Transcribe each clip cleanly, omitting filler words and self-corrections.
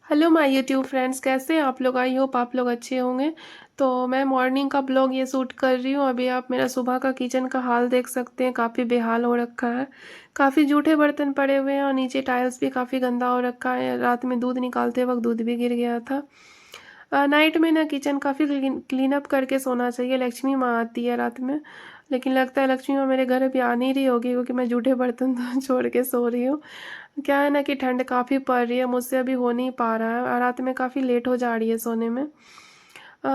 Hello my YouTube friends, कैसे हैं आप लोग। आई होप आप लोग अच्छे होंगे। तो मैं मॉर्निंग का ब्लॉग ये शूट कर रही हूँ। अभी आप मेरा सुबह का किचन का हाल देख सकते हैं, काफ़ी बेहाल हो रखा है। काफ़ी जूठे बर्तन पड़े हुए हैं और नीचे टाइल्स भी काफ़ी गंदा हो रखा है। रात में दूध निकालते वक्त दूध भी गिर गया था। नाइट में ना किचन काफ़ी क्लीन अप करके सोना चाहिए। लक्ष्मी माँ आती है रात में, लेकिन लगता है लक्ष्मी माँ मेरे घर अभी आ नहीं रही होगी, क्योंकि मैं जूठे बर्तन तो छोड़ के सो रही हूँ। क्या है ना कि ठंड काफ़ी पड़ रही है, मुझसे अभी हो नहीं पा रहा है और रात में काफ़ी लेट हो जा रही है सोने में।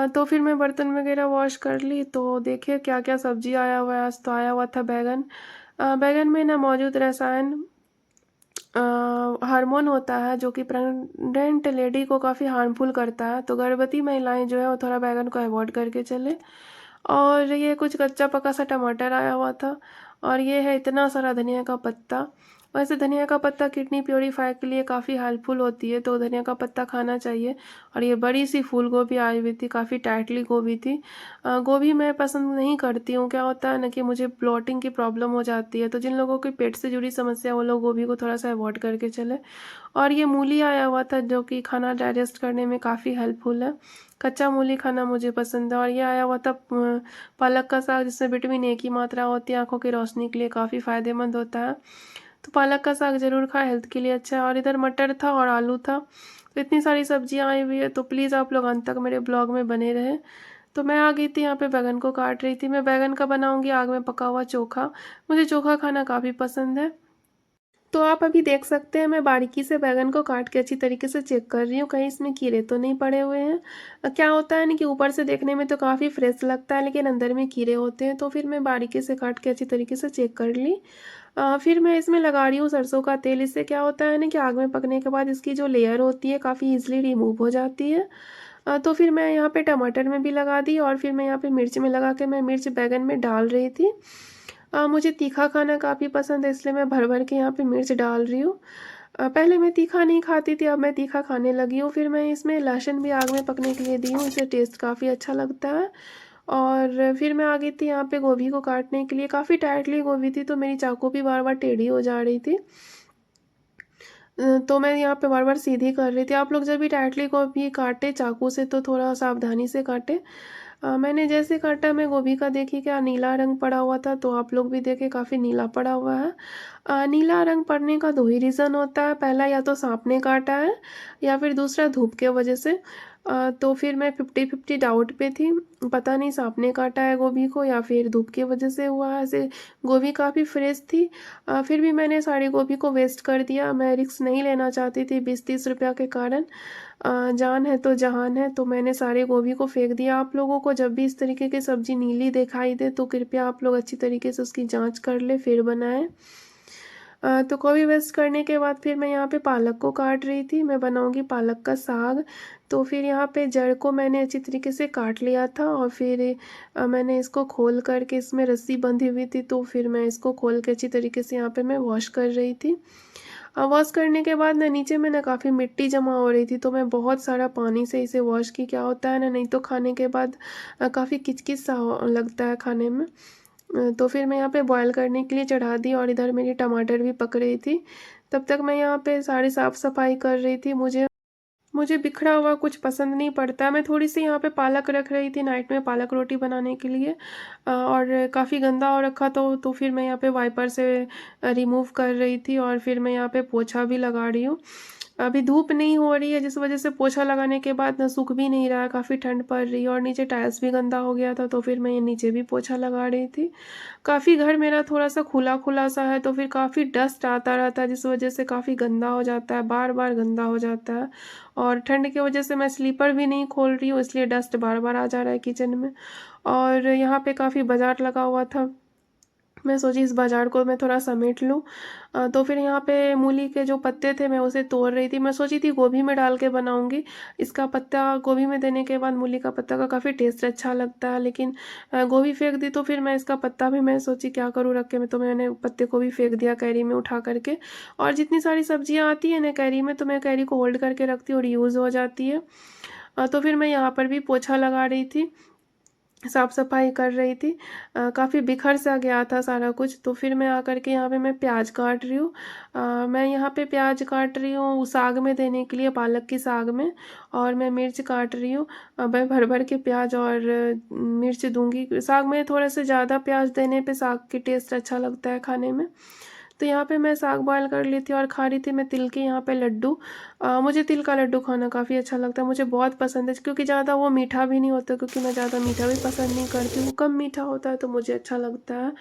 तो फिर मैं बर्तन वगैरह वॉश कर ली। तो देखिए क्या क्या सब्जी आया हुआ है। आज तो आया हुआ था बैगन। बैगन में ना मौजूद रसायन हार्मोन होता है, जो कि प्रेग्नेंट लेडी को काफ़ी हार्मफुल करता है। तो गर्भवती महिलाएं जो है वो थोड़ा बैगन को अवॉइड करके चले। और ये कुछ कच्चा पका सा टमाटर आया हुआ था। और ये है इतना सारा धनिया का पत्ता। वैसे धनिया का पत्ता किडनी प्योरीफाई के लिए काफ़ी हेल्पफुल होती है, तो धनिया का पत्ता खाना चाहिए। और ये बड़ी सी फूल गोभी आई हुई थी, काफ़ी टाइटली गोभी थी। गोभी मैं पसंद नहीं करती हूँ। क्या होता है ना कि मुझे ब्लॉटिंग की प्रॉब्लम हो जाती है, तो जिन लोगों की पेट से जुड़ी समस्या है वो लोग गोभी को थोड़ा सा अवॉइड करके चले। और ये मूली आया हुआ था, जो कि खाना डाइजेस्ट करने में काफ़ी हेल्पफुल है। कच्चा मूली खाना मुझे पसंद है। और ये आया हुआ था पालक का साग, जिसमें विटामिन ए की मात्रा होती है, आंखों की रोशनी के लिए काफ़ी फायदेमंद होता है। तो पालक का साग ज़रूर खाएं, हेल्थ के लिए अच्छा है। और इधर मटर था और आलू था। तो इतनी सारी सब्जियां आई हुई है, तो प्लीज़ आप लोग अंत तक मेरे ब्लॉग में बने रहें। तो मैं आ गई थी यहाँ पे, बैगन को काट रही थी। मैं बैगन का बनाऊंगी आग में पका हुआ चोखा। मुझे चोखा खाना काफ़ी पसंद है। तो आप अभी देख सकते हैं, मैं बारीकी से बैगन को काट के अच्छी तरीके से चेक कर रही हूँ, कहीं इसमें कीड़े तो नहीं पड़े हुए हैं। क्या होता है ना कि ऊपर से देखने में तो काफ़ी फ्रेश लगता है, लेकिन अंदर में कीड़े होते हैं। तो फिर मैं बारीकी से काट के अच्छी तरीके से चेक कर ली। फिर मैं इसमें लगा रही हूँ सरसों का तेल। इससे क्या होता है ना कि आग में पकने के बाद इसकी जो लेयर होती है काफ़ी इजीली रिमूव हो जाती है। तो फिर मैं यहाँ पे टमाटर में भी लगा दी, और फिर मैं यहाँ पे मिर्च में लगा के मैं मिर्च बैगन में डाल रही थी। मुझे तीखा खाना काफ़ी पसंद है, इसलिए मैं भर भर के यहाँ पे मिर्च डाल रही हूँ। पहले मैं तीखा नहीं खाती थी, अब मैं तीखा खाने लगी हूँ। फिर मैं इसमें लहसुन भी आग में पकने के लिए दी हूँ, इससे टेस्ट काफ़ी अच्छा लगता है। और फिर मैं आ गई थी यहाँ पे गोभी को काटने के लिए। काफ़ी टाइटली गोभी थी, तो मेरी चाकू भी बार बार टेढ़ी हो जा रही थी। तो मैं यहाँ पे बार बार सीधी कर रही थी। आप लोग जब भी टाइटली गोभी काटे चाकू से, तो थोड़ा सावधानी से काटे। मैंने जैसे काटा, मैं गोभी का देखी क्या नीला रंग पड़ा हुआ था, तो आप लोग भी देखे काफ़ी नीला पड़ा हुआ है। नीला रंग पड़ने का दो ही रीज़न होता है। पहला, या तो सांप ने काटा है, या फिर दूसरा धूप के वजह से। तो फिर मैं 50-50 डाउट पे थी। पता नहीं सांप ने काटा है गोभी को या फिर धूप की वजह से हुआ है ऐसे। गोभी काफ़ी फ्रेश थी। फिर भी मैंने सारी गोभी को वेस्ट कर दिया। मैं रिस्क नहीं लेना चाहती थी 20-30 रुपया के कारण। जान है तो जहान है, तो मैंने सारे गोभी को फेंक दिया। आप लोगों को जब भी इस तरीके की सब्जी नीली दिखाई दे, तो कृपया आप लोग अच्छी तरीके से उसकी जांच कर ले फिर बनाएं। तो गोभी वेस्ट करने के बाद फिर मैं यहाँ पे पालक को काट रही थी। मैं बनाऊंगी पालक का साग। तो फिर यहाँ पे जड़ को मैंने अच्छी तरीके से काट लिया था, और फिर मैंने इसको खोल करके, इसमें रस्सी बंधी हुई थी, तो फिर मैं इसको खोल के अच्छी तरीके से यहाँ पे मैं वॉश कर रही थी। वॉश करने के बाद ना नीचे में ना काफ़ी मिट्टी जमा हो रही थी, तो मैं बहुत सारा पानी से इसे वॉश की। क्या होता है ना, नहीं तो खाने के बाद काफ़ी किचकिच सा लगता है खाने में। तो फिर मैं यहाँ पे बॉयल करने के लिए चढ़ा दी, और इधर मेरी टमाटर भी पक रही थी। तब तक मैं यहाँ पे सारी साफ़ सफाई कर रही थी। मुझे मुझे बिखरा हुआ कुछ पसंद नहीं पड़ता। मैं थोड़ी सी यहाँ पे पालक रख रही थी नाइट में पालक रोटी बनाने के लिए। और काफ़ी गंदा हो रखा, तो फिर मैं यहाँ पे वाइपर से रिमूव कर रही थी, और फिर मैं यहाँ पे पोछा भी लगा रही हूँ। अभी धूप नहीं हो रही है, जिस वजह से पोछा लगाने के बाद ना सूख भी नहीं रहा है, काफ़ी ठंड पड़ रही है, और नीचे टाइल्स भी गंदा हो गया था, तो फिर मैं ये नीचे भी पोछा लगा रही थी। काफ़ी घर मेरा थोड़ा सा खुला खुला सा है, तो फिर काफ़ी डस्ट आता रहता है, जिस वजह से काफ़ी गंदा हो जाता है, बार बार गंदा हो जाता है। और ठंड की वजह से मैं स्लीपर भी नहीं खोल रही हूँ, इसलिए डस्ट बार बार आ जा रहा है किचन में। और यहाँ पे काफ़ी बाजार लगा हुआ था, मैं सोची इस बाजार को मैं थोड़ा समेट लूँ। तो फिर यहाँ पे मूली के जो पत्ते थे मैं उसे तोड़ रही थी। मैं सोची थी गोभी में डाल के बनाऊंगी। इसका पत्ता गोभी में देने के बाद मूली का पत्ता का काफ़ी टेस्ट अच्छा लगता है, लेकिन गोभी फेंक दी, तो फिर मैं इसका पत्ता भी मैं सोची क्या करूँ रख के। मैं तो मैंने पत्ते को भी फेंक दिया कैरी में उठा करके। और जितनी सारी सब्जियाँ आती है ना कैरी में, तो मैं कैरी को होल्ड करके रखती हूँ और यूज़ हो जाती है। तो फिर मैं यहाँ पर भी पोछा लगा रही थी। साफ़ सफाई कर रही थी। काफ़ी बिखर सा गया था सारा कुछ, तो फिर मैं आकर के यहाँ पे मैं प्याज काट रही हूँ। मैं यहाँ पे प्याज काट रही हूँ साग में देने के लिए, पालक की साग में, और मैं मिर्च काट रही हूँ। मैं भर भर के प्याज और मिर्च दूंगी साग में। थोड़ा सा ज़्यादा प्याज देने पे साग की टेस्ट अच्छा लगता है खाने में। तो यहाँ पे मैं साग बॉयल कर ली थी और खा रही थी मैं तिल के यहाँ पे लड्डू। मुझे तिल का लड्डू खाना काफ़ी अच्छा लगता है, मुझे बहुत पसंद है, क्योंकि ज़्यादा वो मीठा भी नहीं होता, क्योंकि मैं ज़्यादा मीठा भी पसंद नहीं करती हूँ, कम मीठा होता है तो मुझे अच्छा लगता है।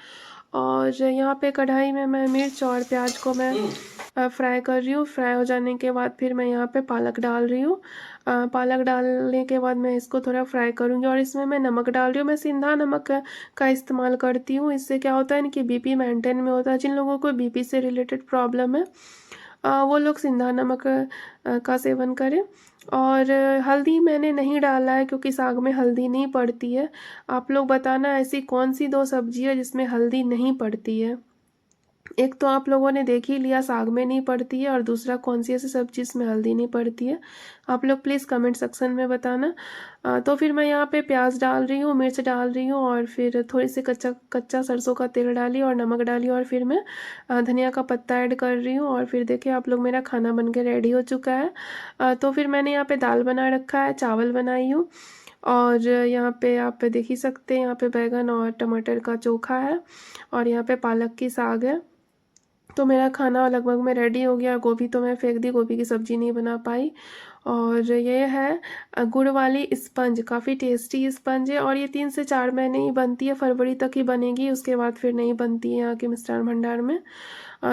और यहाँ पे कढ़ाई में मैं मिर्च और प्याज को मैं फ्राई कर रही हूँ। फ्राई हो जाने के बाद फिर मैं यहाँ पे पालक डाल रही हूँ। पालक डालने के बाद मैं इसको थोड़ा फ्राई करूँगी और इसमें मैं नमक डाल रही हूँ। मैं सिंधा नमक का इस्तेमाल करती हूँ। इससे क्या होता है ना कि बीपी मेंटेन में होता है। जिन लोगों को बीपी से रिलेटेड प्रॉब्लम है वो लोग सिंधा नमक का सेवन करें। और हल्दी मैंने नहीं डाला है, क्योंकि साग में हल्दी नहीं पड़ती है। आप लोग बताना ऐसी कौन सी 2 सब्जी है जिसमें हल्दी नहीं पड़ती है। एक तो आप लोगों ने देख ही लिया साग में नहीं पड़ती है, और दूसरा कौन सी ऐसी सब्जी जिसमें हल्दी नहीं पड़ती है। आप लोग प्लीज़ कमेंट सेक्शन में बताना। तो फिर मैं यहाँ पे प्याज डाल रही हूँ, मिर्च डाल रही हूँ, और फिर थोड़ी सी कच्चा कच्चा सरसों का तेल डाली और नमक डाली, और फिर मैं धनिया का पत्ता ऐड कर रही हूँ। और फिर देखिए आप लोग, मेरा खाना बन के रेडी हो चुका है। तो फिर मैंने यहाँ पे दाल बना रखा है, चावल बनाई हूँ, और यहाँ पे आप देख ही सकते हैं, यहाँ पे बैगन और टमाटर का चोखा है, और यहाँ पे पालक की साग है। तो मेरा खाना लगभग में रेडी हो गया। गोभी तो मैं फेंक दी, गोभी की सब्ज़ी नहीं बना पाई। और ये है गुड़ वाली स्पंज, काफ़ी टेस्टी स्पंज है, और ये 3 से 4 महीने ही बनती है, फरवरी तक ही बनेगी, उसके बाद फिर नहीं बनती है यहाँ के मिष्ठान भंडार में।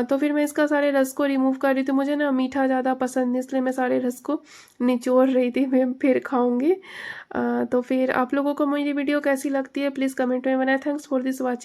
तो फिर मैं इसका सारे रस को रिमूव कर रही थी। मुझे ना मीठा ज़्यादा पसंद है, इसलिए मैं सारे रस को निचोड़ रही थी, मैं फिर खाऊंगी। तो फिर आप लोगों को मेरी वीडियो कैसी लगती है प्लीज़ कमेंट में बताएं। Thanks for this watching.